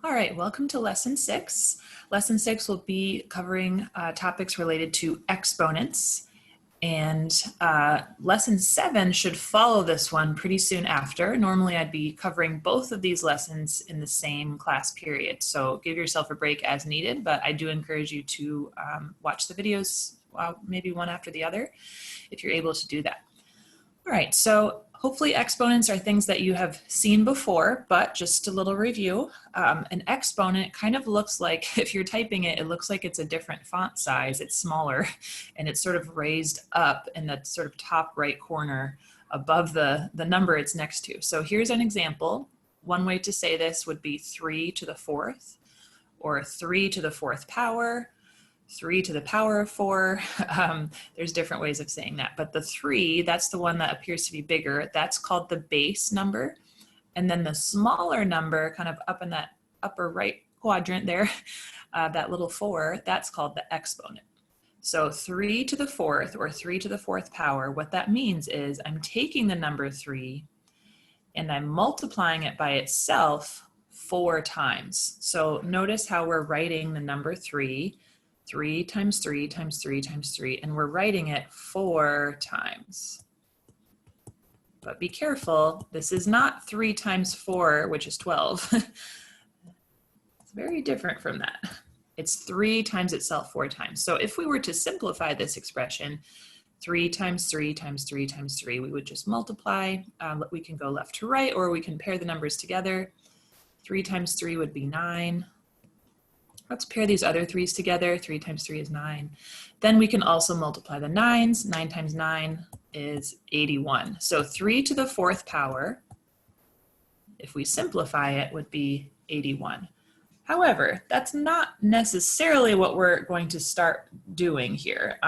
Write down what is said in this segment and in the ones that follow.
All right, welcome to Lesson 6. Lesson 6 will be covering topics related to exponents, and Lesson 7 should follow this one pretty soon after. Normally I'd be covering both of these lessons in the same class period, so give yourself a break as needed, but I do encourage you to watch the videos maybe one after the other if you're able to do that. All right, so hopefully exponents are things that you have seen before, but just a little review. An exponent kind of looks like, if you're typing it, it looks like it's a different font size. It's smaller and it's sort of raised up in the sort of top right corner above the number it's next to. So here's an example. One way to say this would be 3 to the 4th or 3 to the 4th power. 3 to the power of 4. There's different ways of saying that, but the 3, that's the one that appears to be bigger. That's called the base number. And then the smaller number, kind of up in that upper right quadrant there, that little 4, that's called the exponent. So 3 to the 4th or 3 to the 4th power, what that means is I'm taking the number 3 and I'm multiplying it by itself 4 times. So notice how we're writing the number 3 times 3 times 3 times 3, and we're writing it 4 times. But be careful, this is not 3 times 4, which is 12. It's very different from that. It's 3 times itself 4 times. So if we were to simplify this expression, 3 times 3 times 3 times 3, we would just multiply. We can go left to right, or we can pair the numbers together. 3 times 3 would be 9. Let's pair these other 3's together. 3 times 3 is 9. Then we can also multiply the 9's. 9 times 9 is 81. So 3 to the 4th power, if we simplify it, would be 81. However, that's not necessarily what we're going to start doing here.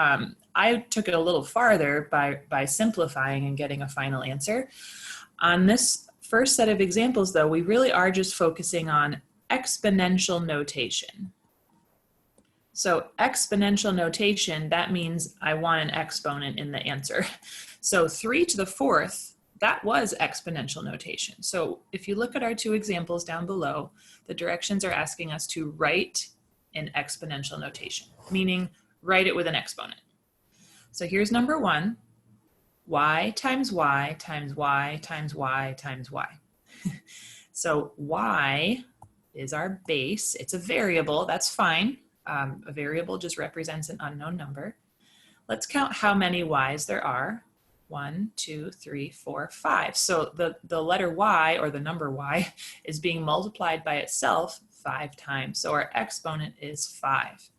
I took it a little farther by simplifying and getting a final answer. On this first set of examples, though, we really are just focusing on exponential notation. So exponential notation, that means I want an exponent in the answer. So 3 to the 4th, that was exponential notation. So if you look at our two examples down below, the directions are asking us to write in exponential notation, meaning write it with an exponent. So here's number 1, y times y times y times y times y. So y is our base. It's a variable, that's fine. A variable just represents an unknown number. Let's count how many y's there are. 1, 2, 3, 4, 5. So the letter y, or the number y, is being multiplied by itself 5 times. So our exponent is 5.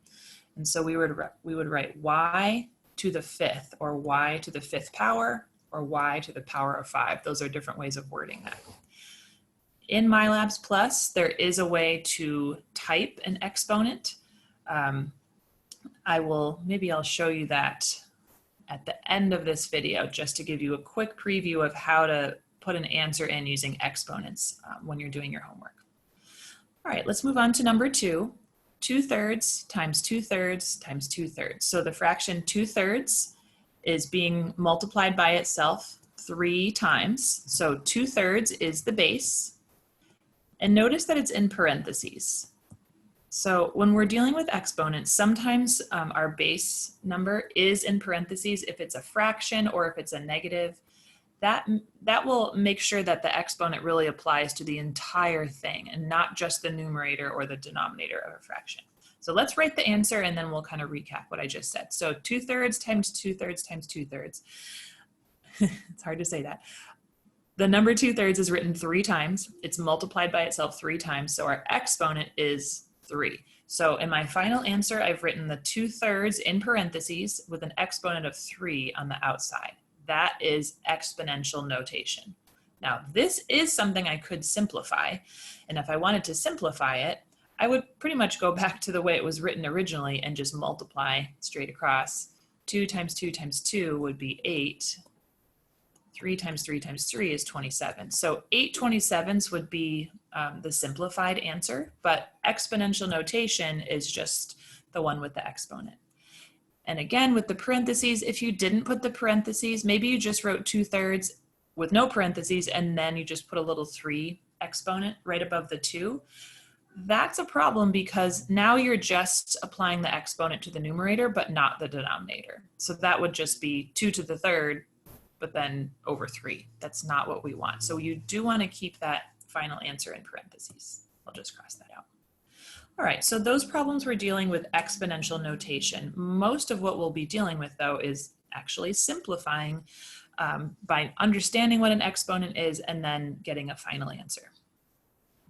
And so we would write y to the 5th, or y to the 5th power, or y to the power of 5. Those are different ways of wording that. In MyLabs Plus, there is a way to type an exponent. Maybe I'll show you that at the end of this video, just to give you a quick preview of how to put an answer in using exponents when you're doing your homework. All right, let's move on to number 2. 2/3 times 2/3 times 2/3. So the fraction 2/3 is being multiplied by itself 3 times. So 2/3 is the base. And notice that it's in parentheses. So when we're dealing with exponents, sometimes our base number is in parentheses if it's a fraction or if it's a negative. That will make sure that the exponent really applies to the entire thing and not just the numerator or the denominator of a fraction. So let's write the answer and then we'll kind of recap what I just said. So 2/3 times 2/3 times 2/3. It's hard to say that. The number 2/3 is written 3 times. It's multiplied by itself 3 times. So our exponent is 3. So in my final answer, I've written the 2/3 in parentheses with an exponent of 3 on the outside. That is exponential notation. Now, this is something I could simplify. And if I wanted to simplify it, I would pretty much go back to the way it was written originally and just multiply straight across. 2 times 2 times 2 would be 8. 3 times 3 times 3 is 27. So 8 27s would be the simplified answer, but exponential notation is just the one with the exponent. And again, with the parentheses, if you didn't put the parentheses, maybe you just wrote 2/3 with no parentheses, and then you just put a little 3 exponent right above the 2. That's a problem because now you're just applying the exponent to the numerator, but not the denominator. So that would just be 2 to the third, but then over 3. That's not what we want. So you do want to keep that final answer in parentheses. I'll just cross that out. All right, so those problems we're dealing with exponential notation. Most of what we'll be dealing with, though, is actually simplifying by understanding what an exponent is and then getting a final answer.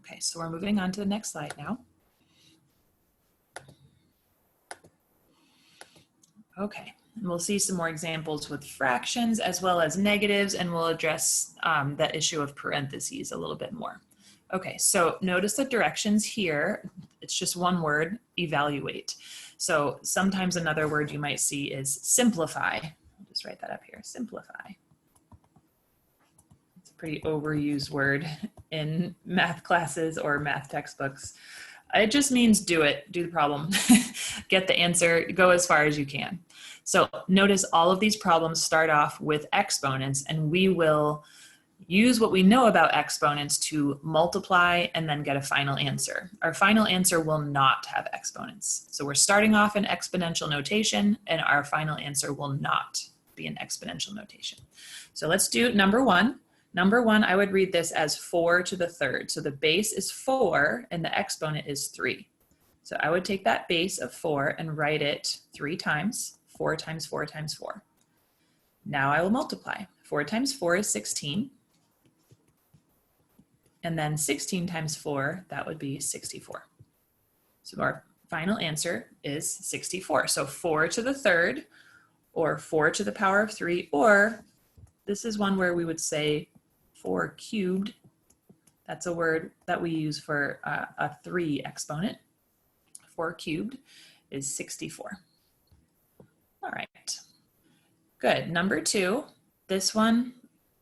Okay, so we're moving on to the next slide now. Okay, and we'll see some more examples with fractions as well as negatives, and we'll address that issue of parentheses a little bit more. Okay, so notice the directions here. It's just one word, evaluate. So sometimes another word you might see is simplify. I'll just write that up here, simplify. It's a pretty overused word in math classes or math textbooks. It just means do it, do the problem, get the answer, go as far as you can. So notice all of these problems start off with exponents, and we will use what we know about exponents to multiply and then get a final answer. Our final answer will not have exponents. So we're starting off in exponential notation, and our final answer will not be in exponential notation. So let's do number one. Number one, I would read this as 4 to the third. So the base is 4 and the exponent is 3. So I would take that base of 4 and write it 3 times, 4 times 4 times 4. Now I will multiply. 4 times 4 is 16. And then 16 times 4, that would be 64. So our final answer is 64. So 4 to the third, or 4 to the power of 3, or this is one where we would say 4 cubed. That's a word that we use for a 3 exponent. 4 cubed is 64. All right, good. Number 2, this one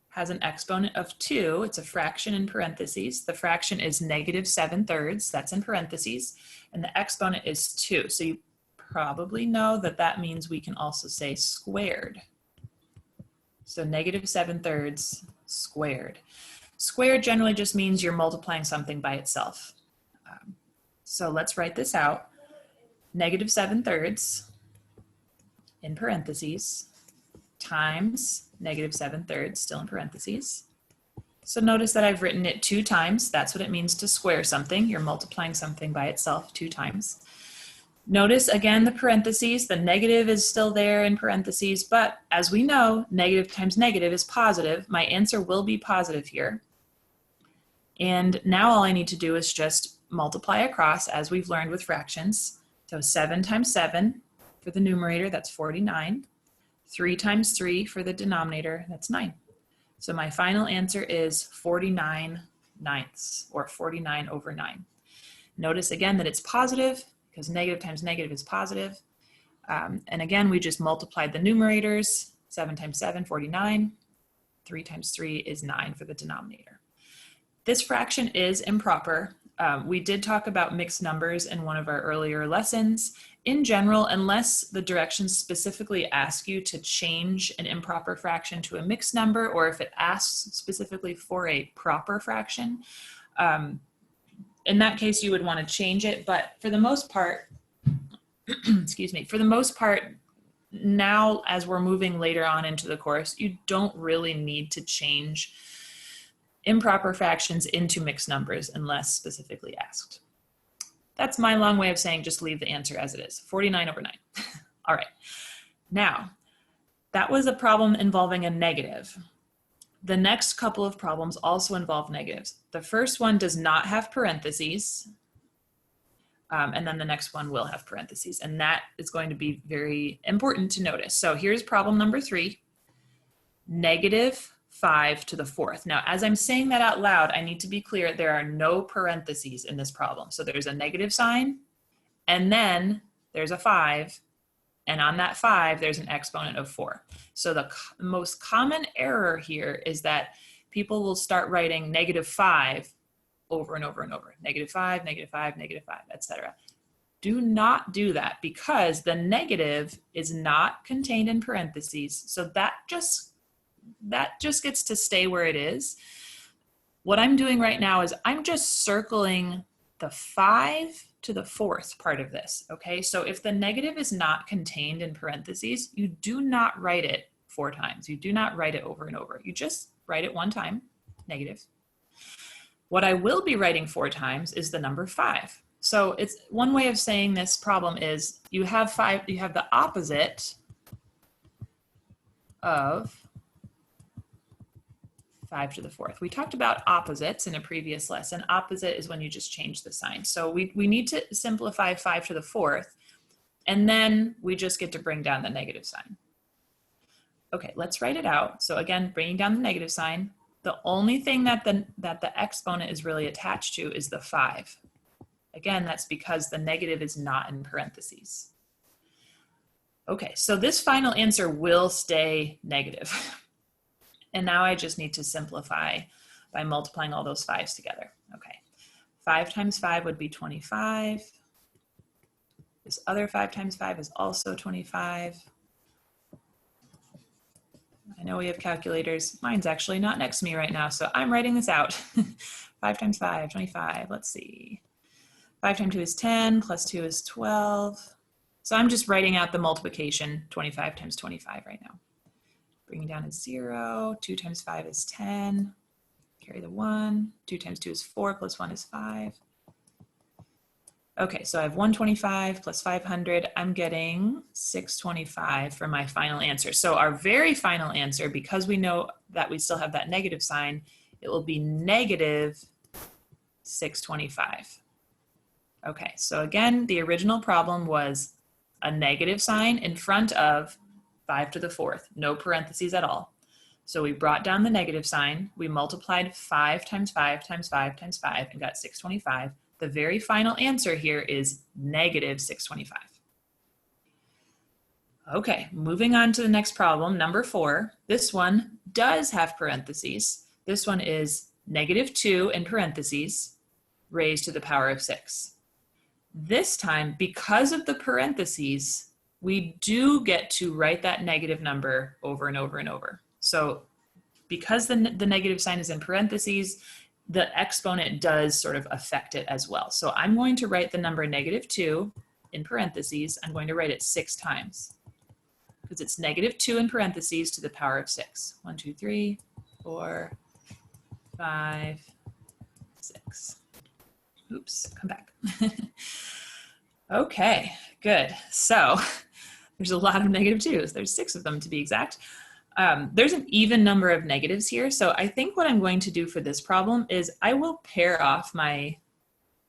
has an exponent of 2. It's a fraction in parentheses. The fraction is -7/3. That's in parentheses. And the exponent is 2. So you probably know that that means we can also say squared. So -7/3 squared. Squared generally just means you're multiplying something by itself. So let's write this out. -7/3 in parentheses times -7/3, still in parentheses. So notice that I've written it 2 times. That's what it means to square something. You're multiplying something by itself 2 times. Notice again the parentheses. The negative is still there in parentheses, but as we know, negative times negative is positive. My answer will be positive here. And now all I need to do is just multiply across, as we've learned with fractions. So 7 times 7 for the numerator, that's 49. 3 times 3 for the denominator, that's 9. So my final answer is 49/9, or 49/9. Notice again that it's positive because negative times negative is positive. And again, we just multiplied the numerators. 7 times 7, 49. 3 times 3 is 9 for the denominator. This fraction is improper. We did talk about mixed numbers in one of our earlier lessons. In general, unless the directions specifically ask you to change an improper fraction to a mixed number, or if it asks specifically for a proper fraction, in that case, you would want to change it. But for the most part, excuse me, for the most part, now as we're moving later on into the course, you don't really need to change improper fractions into mixed numbers unless specifically asked. That's my long way of saying just leave the answer as it is, 49/9. All right, now that was a problem involving a negative. The next couple of problems also involve negatives. The first one does not have parentheses, and then the next one will have parentheses, and that is going to be very important to notice. So here's problem number 3, -5 to the 4th. Now, as I'm saying that out loud, I need to be clear there are no parentheses in this problem. So there's a negative sign, and then there's a 5, and on that 5, there's an exponent of 4. So the most common error here is that people will start writing -5 over and over and over. -5, -5, -5, etc. Do not do that because the negative is not contained in parentheses. So that just gets to stay where it is. What I'm doing right now is I'm just circling the 5 to the 4th part of this, okay? So if the negative is not contained in parentheses, you do not write it 4 times. You do not write it over and over. You just write it one time, negative. What I will be writing 4 times is the number 5. So it's one way of saying this problem is you have the opposite of 5 to the 4th. We talked about opposites in a previous lesson. Opposite is when you just change the sign. So we need to simplify 5 to the 4th, and then we just get to bring down the negative sign. Okay, let's write it out. So again, bringing down the negative sign. The only thing that the exponent is really attached to is the 5. Again, that's because the negative is not in parentheses. Okay, so this final answer will stay negative. And now I just need to simplify by multiplying all those 5s together. Okay, 5 times 5 would be 25. This other 5 times 5 is also 25. I know we have calculators. Mine's actually not next to me right now, so I'm writing this out. 5 times 5, 25. Let's see. 5 times 2 is 10, plus 2 is 12. So I'm just writing out the multiplication, 25 times 25 right now. Bringing down is 0, 2 times 5 is 10, carry the 1, 2 times 2 is 4, plus 1 is 5. Okay, so I have 125 plus 500, I'm getting 625 for my final answer. So our very final answer, because we know that we still have that negative sign, it will be negative 625. Okay, so again, the original problem was a negative sign in front of 5 to the 4th, no parentheses at all. So we brought down the negative sign, we multiplied 5 times 5 times 5 times 5 and got 625. The very final answer here is negative 625. Okay, moving on to the next problem, number 4. This one does have parentheses. This one is negative 2 in parentheses raised to the power of 6. This time, because of the parentheses, we do get to write that negative number over and over and over. So because the negative sign is in parentheses, the exponent does sort of affect it as well. So I'm going to write the number negative 2 in parentheses. I'm going to write it 6 times because it's negative 2 in parentheses to the power of 6. 1, 2, 3, 4, 5, 6. Oops, come back. Okay, good. So there's a lot of negative 2s. There's 6 of them to be exact. There's an even number of negatives here. So I think what I'm going to do for this problem is I will pair off my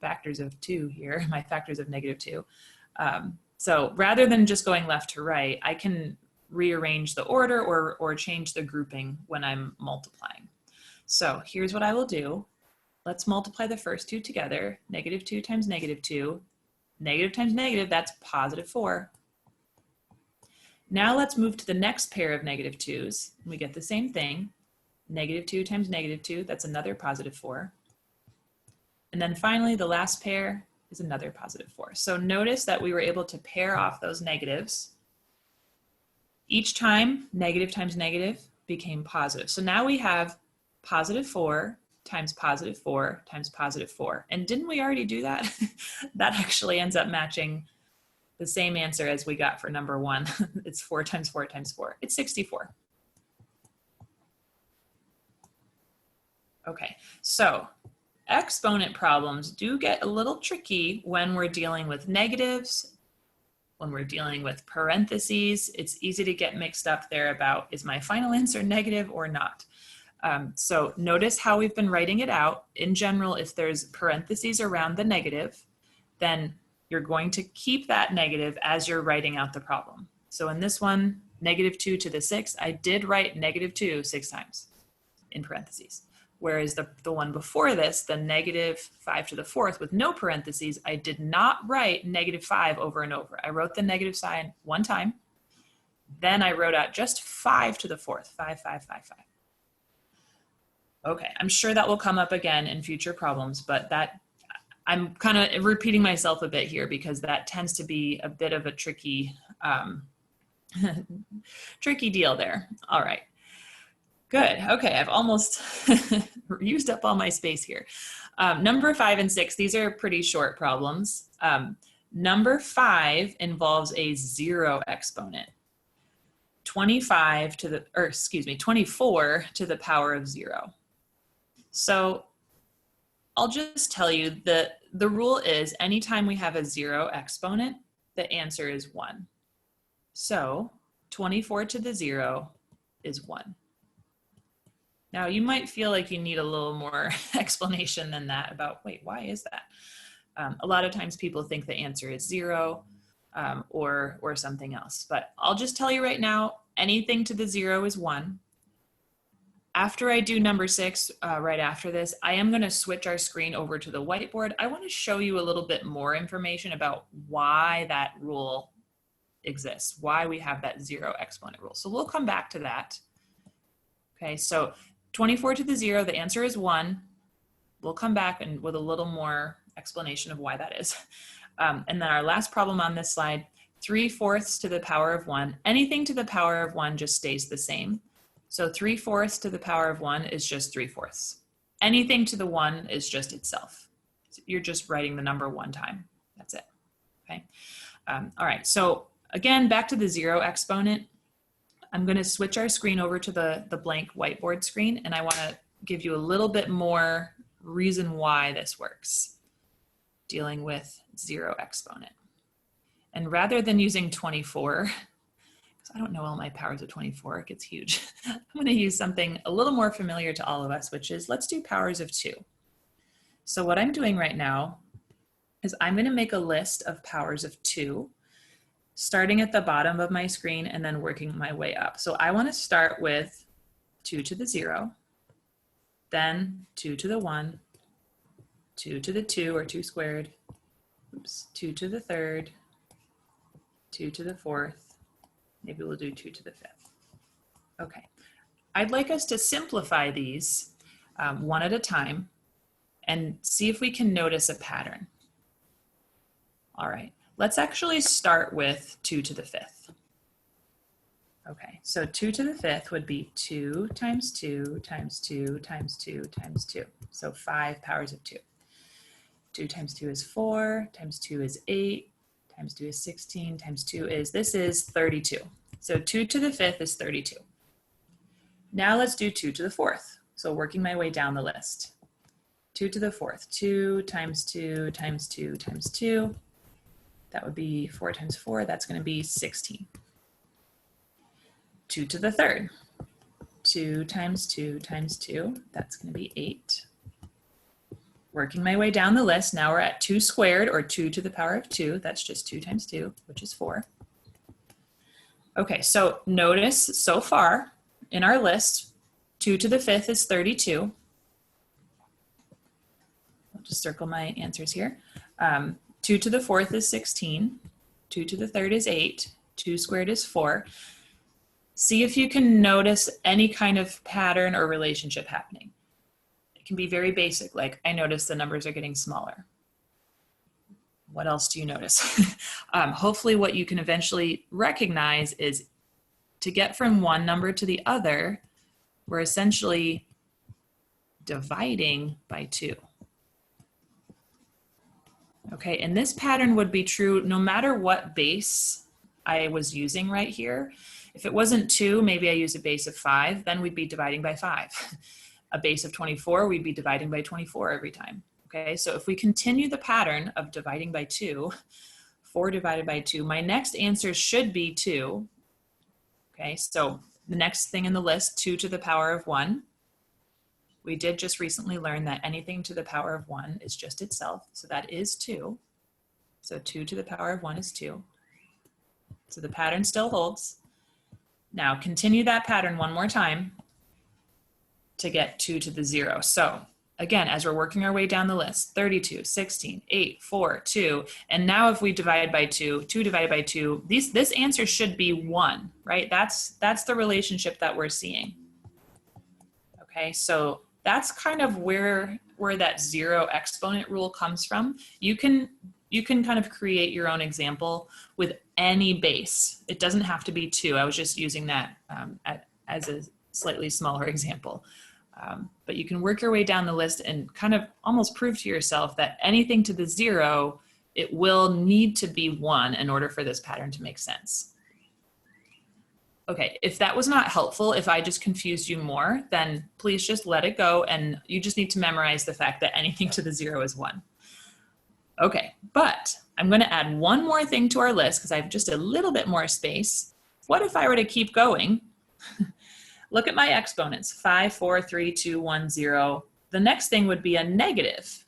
factors of 2 here, my factors of negative 2. So rather than just going left to right, I can rearrange the order or change the grouping when I'm multiplying. So here's what I will do. Let's multiply the first 2 together. Negative 2 times negative 2. Negative times negative, that's positive 4. Now let's move to the next pair of negative 2's. We get the same thing. Negative 2 times negative 2, that's another positive 4. And then finally, the last pair is another positive 4. So notice that we were able to pair off those negatives. Each time, negative times negative became positive. So now we have positive 4 times positive 4 times positive 4. And didn't we already do that? That actually ends up matching the same answer as we got for number 1. It's 4 times 4 times 4. It's 64. Okay, so exponent problems do get a little tricky when we're dealing with negatives, when we're dealing with parentheses. It's easy to get mixed up there about, is my final answer negative or not? So notice how we've been writing it out. In general, if there's parentheses around the negative, then you're going to keep that negative as you're writing out the problem. So in this one, negative 2 to the 6, I did write negative 2 6 times in parentheses. Whereas the one before this, the negative 5 to the 4th with no parentheses, I did not write negative 5 over and over. I wrote the negative sign 1 time. Then I wrote out just 5 to the 4th, 5, 5, 5, 5. Okay, I'm sure that will come up again in future problems, but that I'm kind of repeating myself a bit here because that tends to be a bit of a tricky, tricky deal there. All right. Good. Okay, I've almost used up all my space here. Number 5 and 6, these are pretty short problems. Number 5 involves a zero exponent. 24 to the power of 0. So I'll just tell you that the rule is anytime we have a zero exponent, the answer is 1. So 24 to the 0 is 1. Now you might feel like you need a little more explanation than that about, wait, why is that? A lot of times people think the answer is 0 or something else, but I'll just tell you right now, anything to the 0 is 1. After I do number 6, right after this, I am going to switch our screen over to the whiteboard. I want to show you a little bit more information about why that rule exists, why we have that zero exponent rule. So we'll come back to that. Okay, so 24 to the 0, the answer is 1. We'll come back and with a little more explanation of why that is. And then our last problem on this slide, 3/4 to the power of 1. Anything to the power of 1 just stays the same. So 3/4 to the power of 1 is just 3/4. Anything to the 1 is just itself. So you're just writing the number one time. That's it. Okay. All right. So again, back to the zero exponent. I'm going to switch our screen over to the blank whiteboard screen, and I want to give you a little bit more reason why this works, dealing with zero exponent. And rather than using 24, because I don't know all my powers of 24, it gets huge, I'm going to use something a little more familiar to all of us, which is let's do powers of 2. So what I'm doing right now is I'm going to make a list of powers of 2, starting at the bottom of my screen and then working my way up. So I want to start with 2 to the 0, then 2 to the 1, 2 to the 2 or 2 squared, 2 to the 3rd, 2 to the 4th, maybe we'll do 2 to the 5th. Okay, I'd like us to simplify these one at a time and see if we can notice a pattern. All right. Let's actually start with 2 to the 5th. Okay, so 2 to the 5th would be 2 times 2 times 2 times 2 times 2. So 5 powers of 2. 2 times 2 is 4, times 2 is 8, times 2 is 16, times 2 is, this is 32. So 2 to the 5th is 32. Now let's do 2 to the 4th. So working my way down the list. 2 to the 4th, 2 times 2 times 2 times 2. That would be 4 times 4, that's going to be 16. 2 to the 3rd, 2 times 2 times 2, that's going to be 8. Working my way down the list, now we're at 2 squared, or 2 to the power of 2, that's just 2 times 2, which is 4. Okay, so notice so far in our list, 2 to the 5th is 32. I'll just circle my answers here. 2 to the 4th is 16, 2 to the 3rd is 8, 2 squared is 4. See if you can notice any kind of pattern or relationship happening. It can be very basic, like I notice the numbers are getting smaller. What else do you notice? Hopefully what you can eventually recognize is to get from one number to the other, we're essentially dividing by 2. Okay, and this pattern would be true no matter what base I was using right here. If it wasn't 2, maybe I use a base of 5, then we'd be dividing by 5. A base of 24, we'd be dividing by 24 every time. Okay, so if we continue the pattern of dividing by 2, 4 divided by 2, my next answer should be 2. Okay, so the next thing in the list, 2 to the power of 1. We did just recently learn that anything to the power of 1 is just itself, so that is 2. So 2 to the power of 1 is 2. So the pattern still holds. Now continue that pattern one more time to get 2 to the 0. So again, as we're working our way down the list, 32, 16, 8, 4, 2, and now if we divide by 2, 2 divided by 2, this answer should be 1, right? That's the relationship that we're seeing. Okay, so that's kind of where that zero exponent rule comes from. You can kind of create your own example with any base. It doesn't have to be 2. I was just using that as slightly smaller example. But you can work your way down the list and kind of almost prove to yourself that anything to the 0, it will need to be 1 in order for this pattern to make sense. Okay, if that was not helpful, if I just confused you more, then please just let it go, and you just need to memorize the fact that anything to the 0 is 1. Okay, but I'm going to add one more thing to our list because I have just a little bit more space. What if I were to keep going? Look at my exponents, 5, 4, 3, 2, 1, 0. The next thing would be a negative.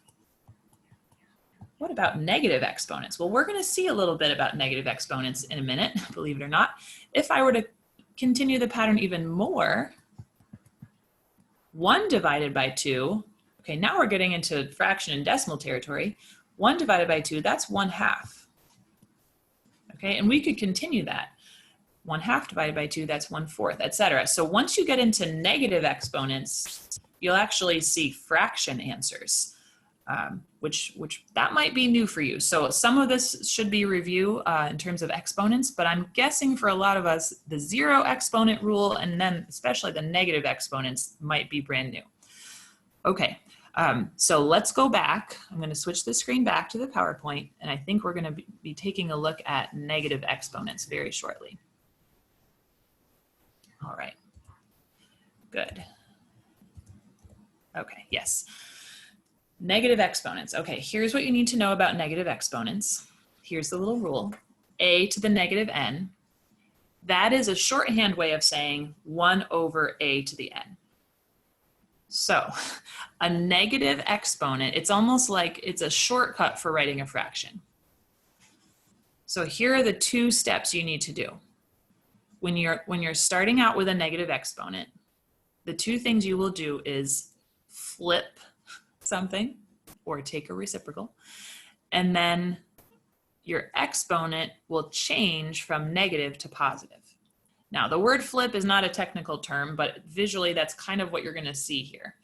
What about negative exponents? Well, we're going to see a little bit about negative exponents in a minute, believe it or not. If I were to continue the pattern even more, 1 divided by 2, okay, now we're getting into fraction and decimal territory. 1 divided by 2, that's 1/2. Okay, and we could continue that. 1/2 divided by 2, that's 1/4, etc. So once you get into negative exponents, you'll actually see fraction answers, which that might be new for you. So some of this should be review in terms of exponents, but I'm guessing for a lot of us, the 0 exponent rule and then especially the negative exponents might be brand new. Okay, so let's go back. I'm going to switch the screen back to the PowerPoint, and I think we're going to be taking a look at negative exponents very shortly. All right, good. Okay, yes. Negative exponents. Okay, here's what you need to know about negative exponents. Here's the little rule. A to the negative n. That is a shorthand way of saying 1 over a to the n. So a negative exponent, it's almost like it's a shortcut for writing a fraction. So here are the 2 steps you need to do. When you're starting out with a negative exponent, the 2 things you will do is flip something or take a reciprocal, and then your exponent will change from negative to positive. Now, the word flip is not a technical term, but visually that's kind of what you're going to see here.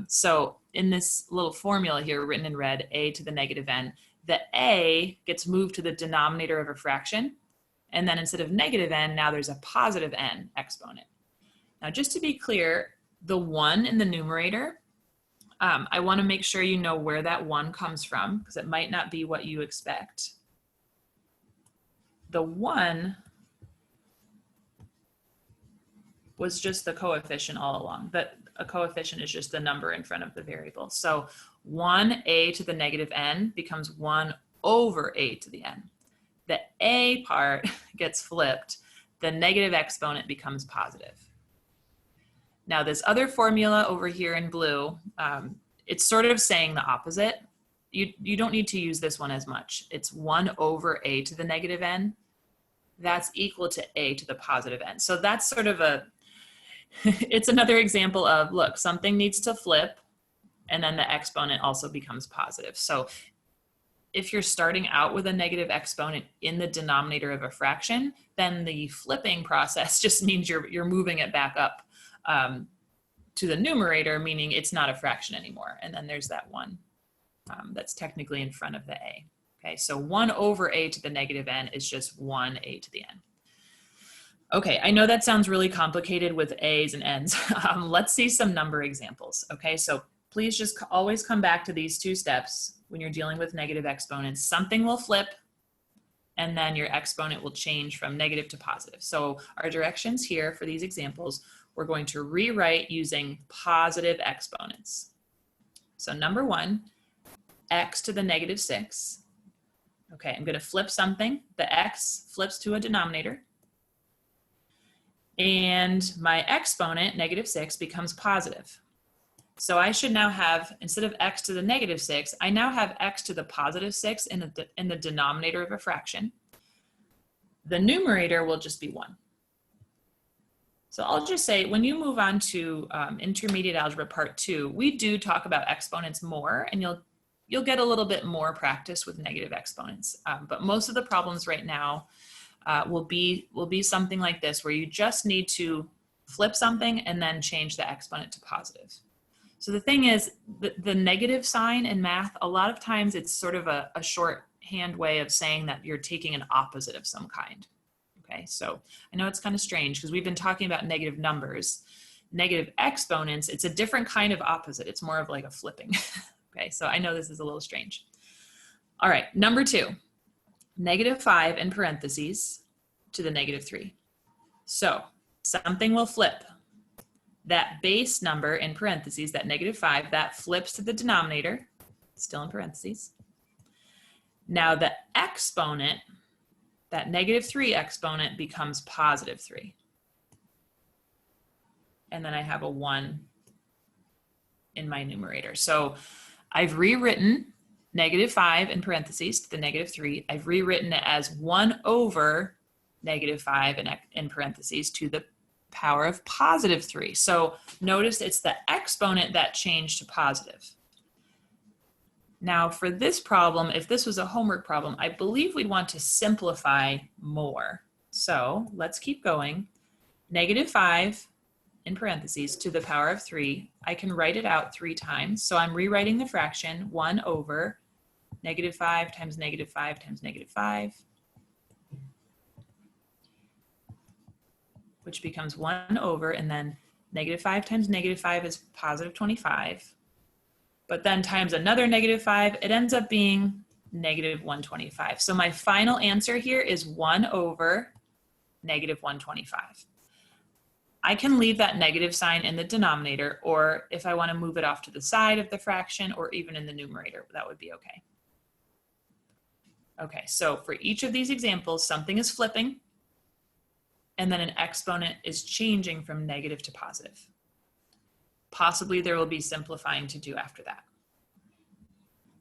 So in this little formula here written in red, a to the negative n, the a gets moved to the denominator of a fraction, and then instead of negative n, now there's a positive n exponent. Now, just to be clear, the 1 in the numerator, I want to make sure you know where that 1 comes from, because it might not be what you expect. The 1 was just the coefficient all along. That a coefficient is just the number in front of the variable. So 1a to the negative n becomes 1 over a to the n. The a part gets flipped. The negative exponent becomes positive. Now this other formula over here in blue, it's sort of saying the opposite. You don't need to use this one as much. It's 1 over a to the negative n. That's equal to a to the positive n. So that's sort of it's another example of, look, something needs to flip, and then the exponent also becomes positive. So if you're starting out with a negative exponent in the denominator of a fraction, then the flipping process just means you're moving it back up to the numerator, meaning it's not a fraction anymore. And then there's that 1 that's technically in front of the a. Okay, so 1 over a to the negative n is just 1a to the n. Okay, I know that sounds really complicated with a's and n's. Let's see some number examples. Okay, so please just always come back to these 2 steps when you're dealing with negative exponents. Something will flip, and then your exponent will change from negative to positive. So our directions here for these examples, we're going to rewrite using positive exponents. So number 1, x to the negative 6. Okay, I'm going to flip something. The x flips to a denominator. And my exponent, negative 6, becomes positive. So I should now have, instead of x to the negative 6, I now have x to the positive 6 in the denominator of a fraction. The numerator will just be 1. So I'll just say, when you move on to intermediate algebra part 2, we do talk about exponents more, and you'll get a little bit more practice with negative exponents. But most of the problems right now will be something like this, where you just need to flip something and then change the exponent to positive. So the thing is, the negative sign in math, a lot of times it's sort of a shorthand way of saying that you're taking an opposite of some kind. Okay, so I know it's kind of strange because we've been talking about negative numbers, negative exponents, it's a different kind of opposite. It's more of like a flipping. Okay, so I know this is a little strange. All right, number 2, -5 in parentheses to the -3. So something will flip. That base number in parentheses, that -5, that flips to the denominator, still in parentheses. Now the exponent, that -3 exponent becomes +3. And then I have a 1 in my numerator. So I've rewritten -5 in parentheses to the -3. I've rewritten it as 1 over -5 in parentheses to the power of +3. So notice it's the exponent that changed to positive. Now for this problem, if this was a homework problem, I believe we'd want to simplify more. So let's keep going. -5 in parentheses to the power of 3. I can write it out 3 times. So I'm rewriting the fraction 1 over -5 times -5 times -5, which becomes 1 over, and then -5 times -5 is +25. But then times another -5, it ends up being -125. So my final answer here is 1 over -125. I can leave that negative sign in the denominator, or if I want to move it off to the side of the fraction or even in the numerator, that would be okay. Okay, so for each of these examples, something is flipping, and then an exponent is changing from negative to positive. Possibly there will be simplifying to do after that.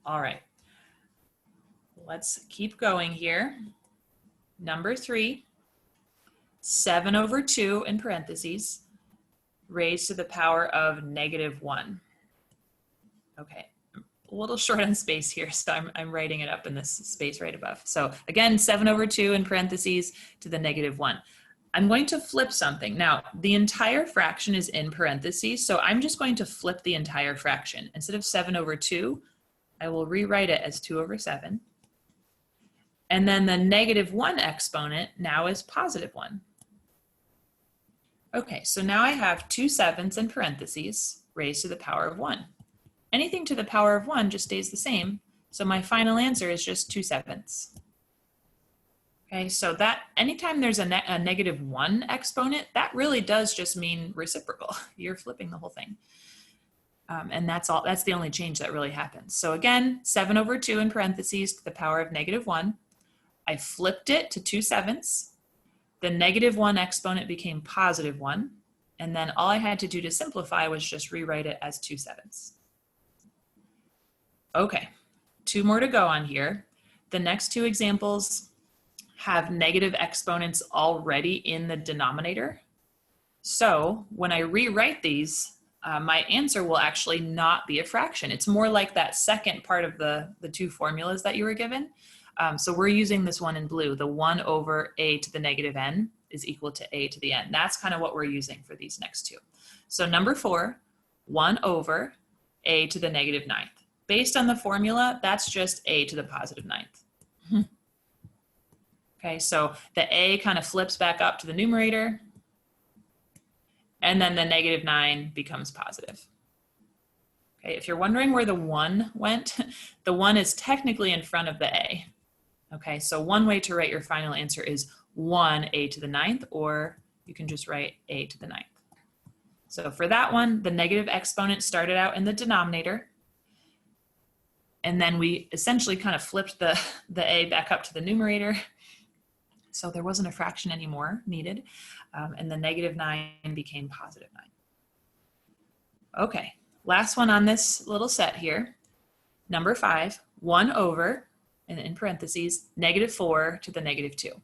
All right, let's keep going here. Number 3. 7 over 2 in parentheses raised to the power of -1. Okay, a little short on space here, so I'm writing it up in this space right above. So again, 7 over 2 in parentheses to the -1. I'm going to flip something. Now, the entire fraction is in parentheses, so I'm just going to flip the entire fraction. Instead of 7 over 2, I will rewrite it as 2 over 7. And then the -1 exponent now is +1. Okay, so now I have 2 sevenths in parentheses raised to the power of 1. Anything to the power of 1 just stays the same, so my final answer is just 2 sevenths. Okay, so that anytime there's a -1 exponent, that really does just mean reciprocal. You're flipping the whole thing. And that's the only change that really happens. So again, 7 over 2 in parentheses to the power of -1. I flipped it to 2 sevenths. The -1 exponent became +1, and then all I had to do to simplify was just rewrite it as 2 sevenths. Okay, 2 more to go on here. The next 2 examples have negative exponents already in the denominator. So when I rewrite these, my answer will actually not be a fraction. It's more like that second part of the 2 formulas that you were given. So we're using this one in blue. The 1 over a to the -n is equal to a to the n. That's kind of what we're using for these next 2. So number 4, 1 over a to the -9th. Based on the formula, that's just a to the +9th. Okay, so the a kind of flips back up to the numerator, and then the -9 becomes positive. Okay, if you're wondering where the 1 went, the 1 is technically in front of the a. Okay, so one way to write your final answer is 1a to the 9th, or you can just write a to the 9th. So for that one, the negative exponent started out in the denominator, and then we essentially kind of flipped the a back up to the numerator. So there wasn't a fraction anymore needed, and the -9 became +9. Okay, last one on this little set here. Number 5, 1 over, and in parentheses, -4 to the -2.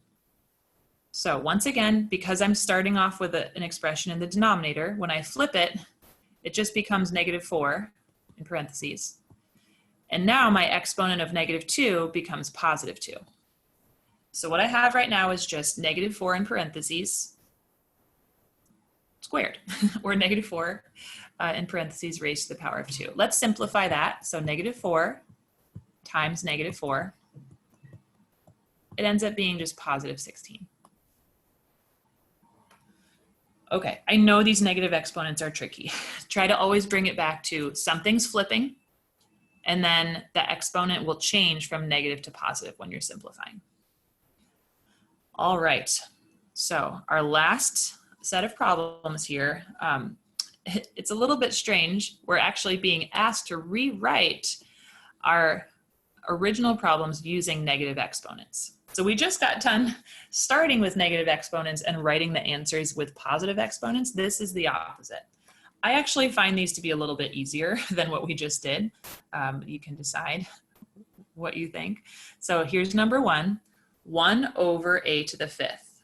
So once again, because I'm starting off with an expression in the denominator, when I flip it, it just becomes -4 in parentheses. And now my exponent of -2 becomes +2. So what I have right now is just -4 in parentheses squared, or -4 in parentheses raised to the power of 2. Let's simplify that. So -4 times -4, it ends up being just +16. Okay, I know these negative exponents are tricky. Try to always bring it back to something's flipping, and then the exponent will change from negative to positive when you're simplifying. All right, so our last set of problems here, it's a little bit strange. We're actually being asked to rewrite our original problems using negative exponents. So we just got done starting with negative exponents and writing the answers with positive exponents. This is the opposite. I actually find these to be a little bit easier than what we just did. You can decide what you think. So here's number 1, 1 over a to the 5th.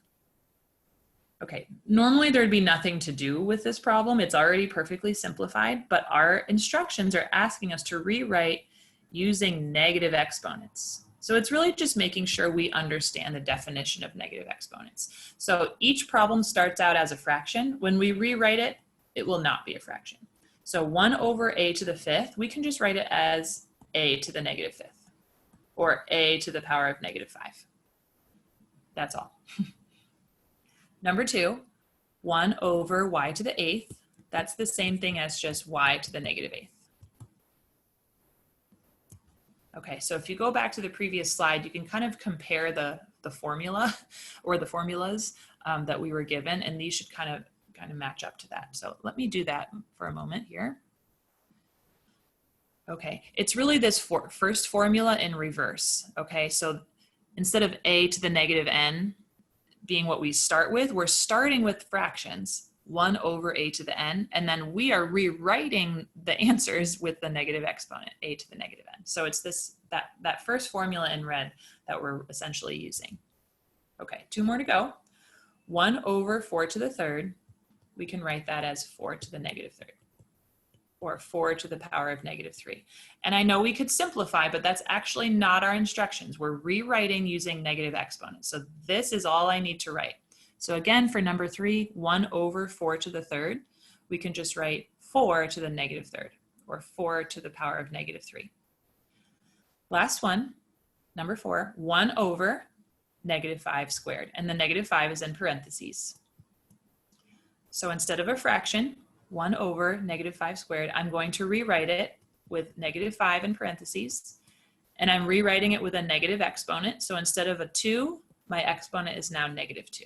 Okay, normally there'd be nothing to do with this problem. It's already perfectly simplified, but our instructions are asking us to rewrite using negative exponents. So it's really just making sure we understand the definition of negative exponents. So each problem starts out as a fraction. When we rewrite it, it will not be a fraction. So 1 over a to the 5th, we can just write it as a to the negative 5th, or a to the power of negative 5. That's all. Number 2, 1 over y to the 8th. That's the same thing as just y to the negative 8th. Okay, so if you go back to the previous slide, you can kind of compare the formula or the formulas that we were given, and these should kind of match up to that. So let me do that for a moment here. Okay, it's really this first formula in reverse. Okay, so instead of a to the negative n being what we start with, we're starting with fractions, 1 over a to the n, and then we are rewriting the answers with the negative exponent, a to the negative n. So it's that first formula in red that we're essentially using. Okay, 2 more to go. 1 over 4 to the 3rd, we can write that as 4 to the negative 3rd, or 4 to the power of negative 3. And I know we could simplify, but that's actually not our instructions. We're rewriting using negative exponents. So this is all I need to write. So again, for number 3, 1 over 4 to the 3rd, we can just write 4 to the negative 3rd, or 4 to the power of negative 3. Last one, number 4, 1 over negative 5 squared, and the negative 5 is in parentheses. So instead of a fraction, 1 over negative 5 squared, I'm going to rewrite it with negative 5 in parentheses, and I'm rewriting it with a negative exponent. So instead of a 2, my exponent is now negative 2.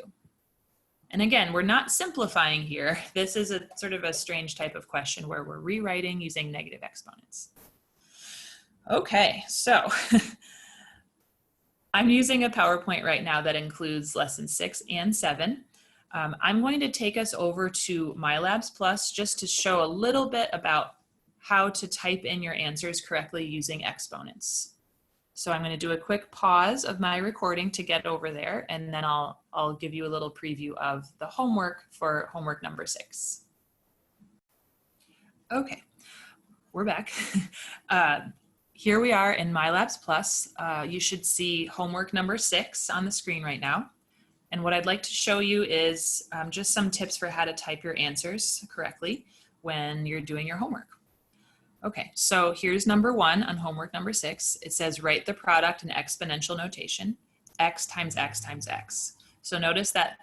And again, we're not simplifying here. This is a sort of a strange type of question where we're rewriting using negative exponents. Okay, so I'm using a PowerPoint right now that includes lesson 6 and 7. I'm going to take us over to MyLabs Plus just to show a little bit about how to type in your answers correctly using exponents. So I'm going to do a quick pause of my recording to get over there, and then I'll give you a little preview of the homework for homework number 6. Okay, we're back. Here we are in MyLabs Plus. You should see homework number 6 on the screen right now. And what I'd like to show you is just some tips for how to type your answers correctly when you're doing your homework. Okay, so here's number 1 on homework number 6. It says write the product in exponential notation, x times x times x. So notice that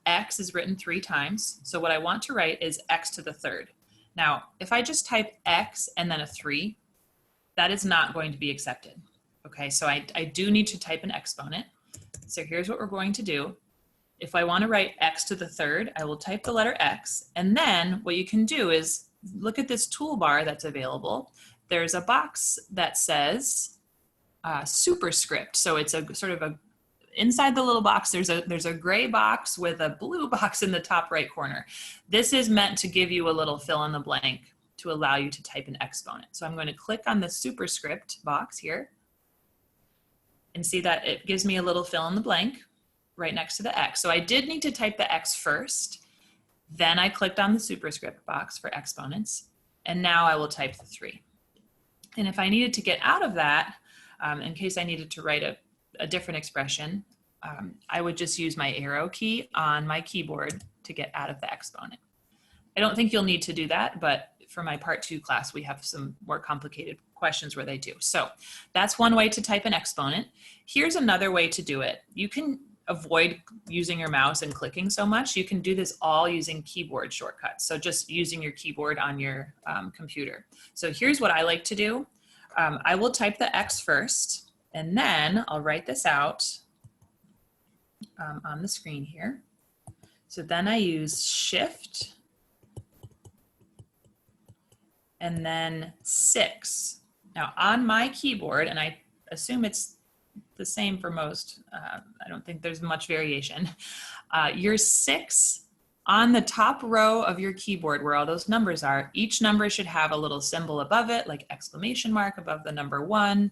x is written 3 times. So what I want to write is x to the 3rd. Now, if I just type x and then a 3, that is not going to be accepted. Okay, so I do need to type an exponent. So here's what we're going to do. If I want to write x to the 3rd, I will type the letter x, and then what you can do is look at this toolbar that's available. There's a box that says superscript. So it's a sort of a, inside the little box, there's a gray box with a blue box in the top right corner. This is meant to give you a little fill in the blank to allow you to type an exponent. So I'm going to click on the superscript box here and see that it gives me a little fill in the blank right next to the x. So I did need to type the x first. Then I clicked on the superscript box for exponents, and now I will type the 3. And if I needed to get out of that, in case I needed to write a different expression, I would just use my arrow key on my keyboard to get out of the exponent. I don't think you'll need to do that, but for my part 2 class, we have some more complicated questions where they do. So that's one way to type an exponent. Here's another way to do it. You can avoid using your mouse and clicking so much, you can do this all using keyboard shortcuts. So just using your keyboard on your computer. So here's what I like to do. I will type the X first, and then I'll write this out on the screen here. So then I use Shift and then 6. Now on my keyboard, and I assume it's the same for most, I don't think there's much variation. Your 6 on the top row of your keyboard where all those numbers are, each number should have a little symbol above it, like exclamation mark above the number 1,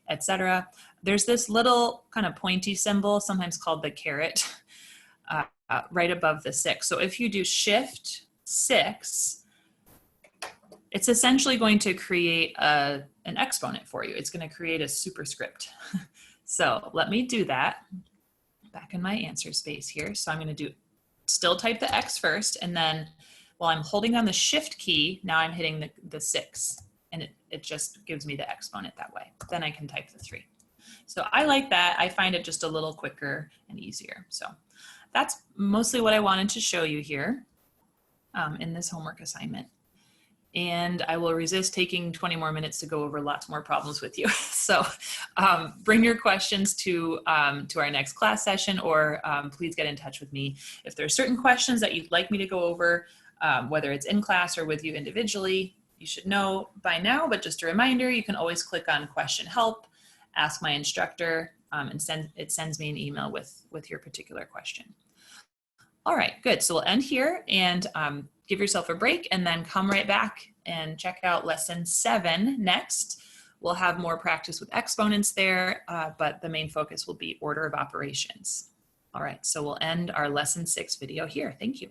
etc. There's this little kind of pointy symbol, sometimes called the caret, right above the 6. So if you do Shift 6, it's essentially going to create an exponent for you. It's going to create a superscript. So let me do that back in my answer space here. So I'm going to still type the X first, and then while I'm holding down the Shift key, now I'm hitting the 6, and it just gives me the exponent that way. Then I can type the 3. So I like that. I find it just a little quicker and easier. So that's mostly what I wanted to show you here in this homework assignment. And I will resist taking 20 more minutes to go over lots more problems with you. So bring your questions to our next class session, or please get in touch with me. If there are certain questions that you'd like me to go over, whether it's in class or with you individually, you should know by now, but just a reminder, you can always click on question help, ask my instructor, and it sends me an email with your particular question. All right, good. So we'll end here and give yourself a break, and then come right back and check out lesson 7 next. We'll have more practice with exponents there, but the main focus will be order of operations. All right, so we'll end our lesson 6 video here. Thank you.